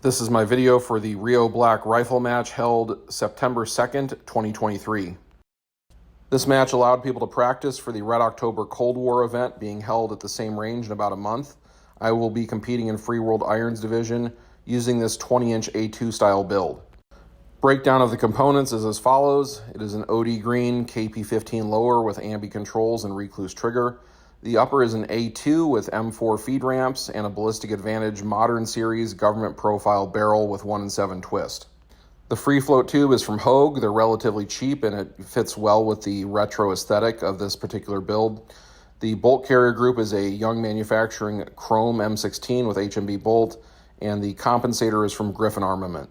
This is my video for the Rio Black rifle match held September 2nd, 2023. This match allowed people to practice for the Red October Cold War event being held at the same range in about a month. I will be competing in Free World Irons Division using this 20-inch A2 style build. Breakdown of the components is as follows. It is an OD Green KP15 lower with ambi controls and recluse trigger. The upper is an A2 with M4 feed ramps and a Ballistic Advantage Modern Series government profile barrel with 1-in-7 twist. The free float tube is from Hogue. They're relatively cheap and it fits well with the retro aesthetic of this particular build. The bolt carrier group is a Young Manufacturing Chrome M16 with HMB bolt, and the compensator is from Griffin Armament.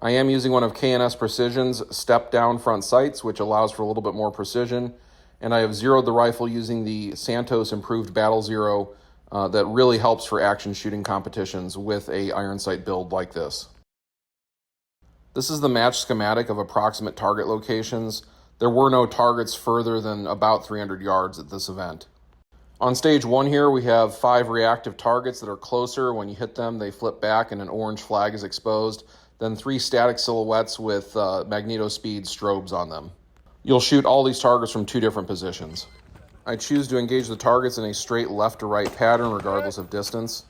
I am using one of K&S Precision's step-down front sights, which allows for a little bit more precision, and I have zeroed the rifle using the Santos Improved Battle Zero that really helps for action shooting competitions with a iron sight build like this. This is the match schematic of approximate target locations. There were no targets further than about 300 yards at this event. On stage 1 here, we have 5 reactive targets that are closer. When you hit them, they flip back and an orange flag is exposed. Then 3 static silhouettes with magneto speed strobes on them. You'll shoot all these targets from 2 different positions. I choose to engage the targets in a straight left to right pattern regardless of distance.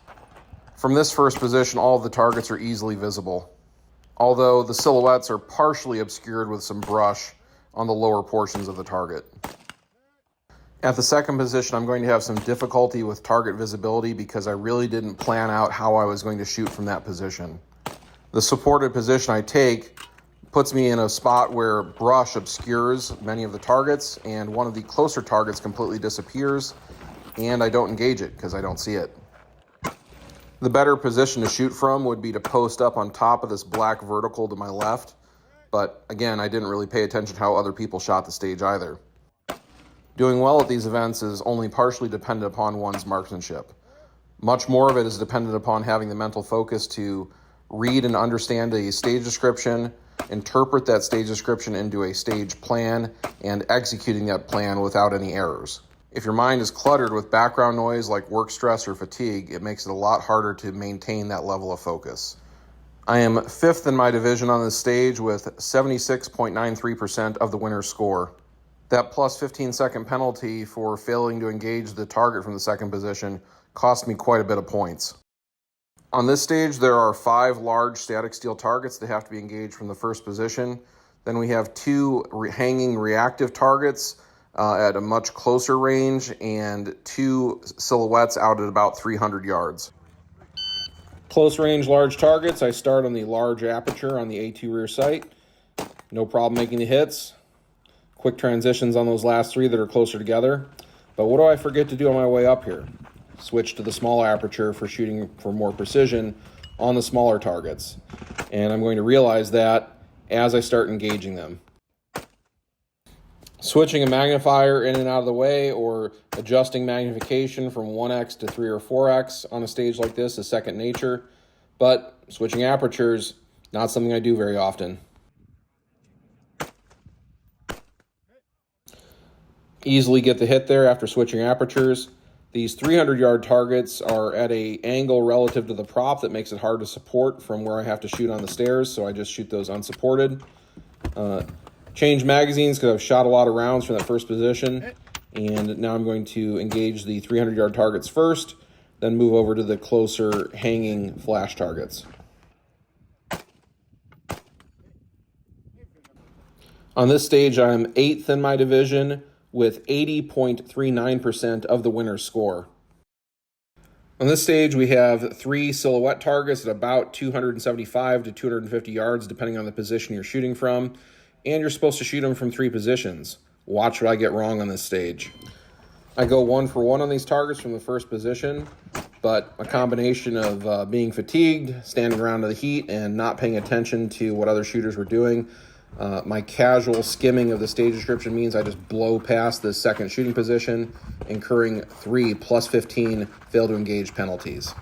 From this first position, all of the targets are easily visible, although the silhouettes are partially obscured with some brush on the lower portions of the target. At the second position, I'm going to have some difficulty with target visibility because I really didn't plan out how I was going to shoot from that position. The supported position I take puts me in a spot where brush obscures many of the targets and one of the closer targets completely disappears, and I don't engage it because I don't see it. The better position to shoot from would be to post up on top of this black vertical to my left, but again, I didn't really pay attention to how other people shot the stage either. Doing well at these events is only partially dependent upon one's marksmanship. Much more of it is dependent upon having the mental focus to read and understand a stage description, interpret that stage description into a stage plan, and executing that plan without any errors. If your mind is cluttered with background noise like work stress or fatigue, it makes it a lot harder to maintain that level of focus. I am 5th in my division on this stage with 76.93% of the winner's score. That plus 15-second penalty for failing to engage the target from the second position cost me quite a bit of points. On this stage, there are 5 large static steel targets that have to be engaged from the first position. Then we have 2 hanging reactive targets at a much closer range and 2 silhouettes out at about 300 yards. Close range large targets, I start on the large aperture on the A2 rear sight. No problem making the hits. Quick transitions on those last 3 that are closer together. But what do I forget to do on my way up here? Switch to the small aperture for shooting for more precision on the smaller targets. And I'm going to realize that as I start engaging them. Switching a magnifier in and out of the way or adjusting magnification from 1x to 3 or 4x on a stage like this is second nature, but switching apertures, not something I do very often. Easily get the hit there after switching apertures. These 300-yard targets are at an angle relative to the prop that makes it hard to support from where I have to shoot on the stairs, so I just shoot those unsupported. Change magazines because I've shot a lot of rounds from that first position, and now I'm going to engage the 300-yard targets first, then move over to the closer hanging flash targets. On this stage, I'm 8th in my division with 80.39% of the winner's score. On this stage, we have 3 silhouette targets at about 275 to 250 yards, depending on the position you're shooting from, and you're supposed to shoot them from 3 positions. Watch what I get wrong on this stage. I go 1 for 1 on these targets from the first position, but a combination of being fatigued, standing around to the heat, and not paying attention to what other shooters were doing, my casual skimming of the stage description means I just blow past the second shooting position, incurring 3 plus 15 fail to engage penalties.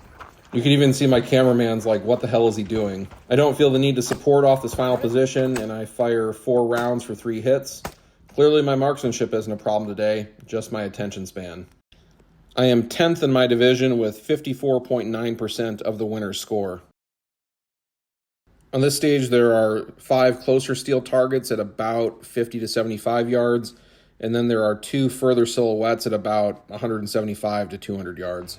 You can even see my cameraman's like, what the hell is he doing? I don't feel the need to support off this final position, and I fire 4 rounds for 3 hits. Clearly my marksmanship isn't a problem today, just my attention span. I am 10th in my division with 54.9% of the winner's score. On this stage, there are 5 closer steel targets at about 50 to 75 yards, and then there are 2 further silhouettes at about 175 to 200 yards.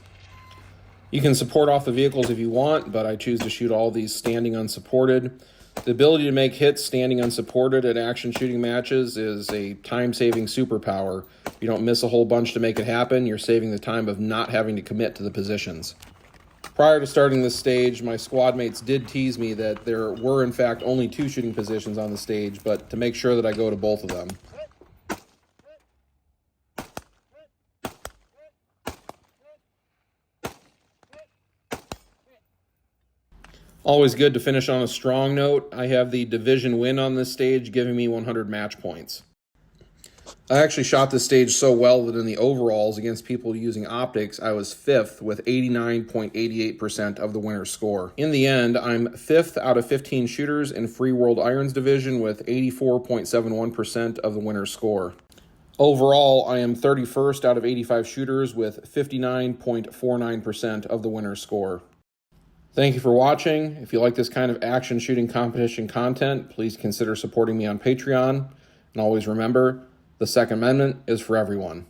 You can support off the vehicles if you want, but I choose to shoot all these standing unsupported. The ability to make hits standing unsupported at action shooting matches is a time-saving superpower. If you don't miss a whole bunch to make it happen, you're saving the time of not having to commit to the positions. Prior to starting this stage, my squad mates did tease me that there were in fact only 2 shooting positions on the stage, but to make sure that I go to both of them. Always good to finish on a strong note. I have the division win on this stage, giving me 100 match points. I actually shot this stage so well that in the overalls against people using optics, I was 5th with 89.88% of the winner's score. In the end, I'm 5th out of 15 shooters in Free World Irons Division with 84.71% of the winner's score. Overall, I am 31st out of 85 shooters with 59.49% of the winner's score. Thank you for watching. If you like this kind of action shooting competition content, please consider supporting me on Patreon. And always remember, the Second Amendment is for everyone.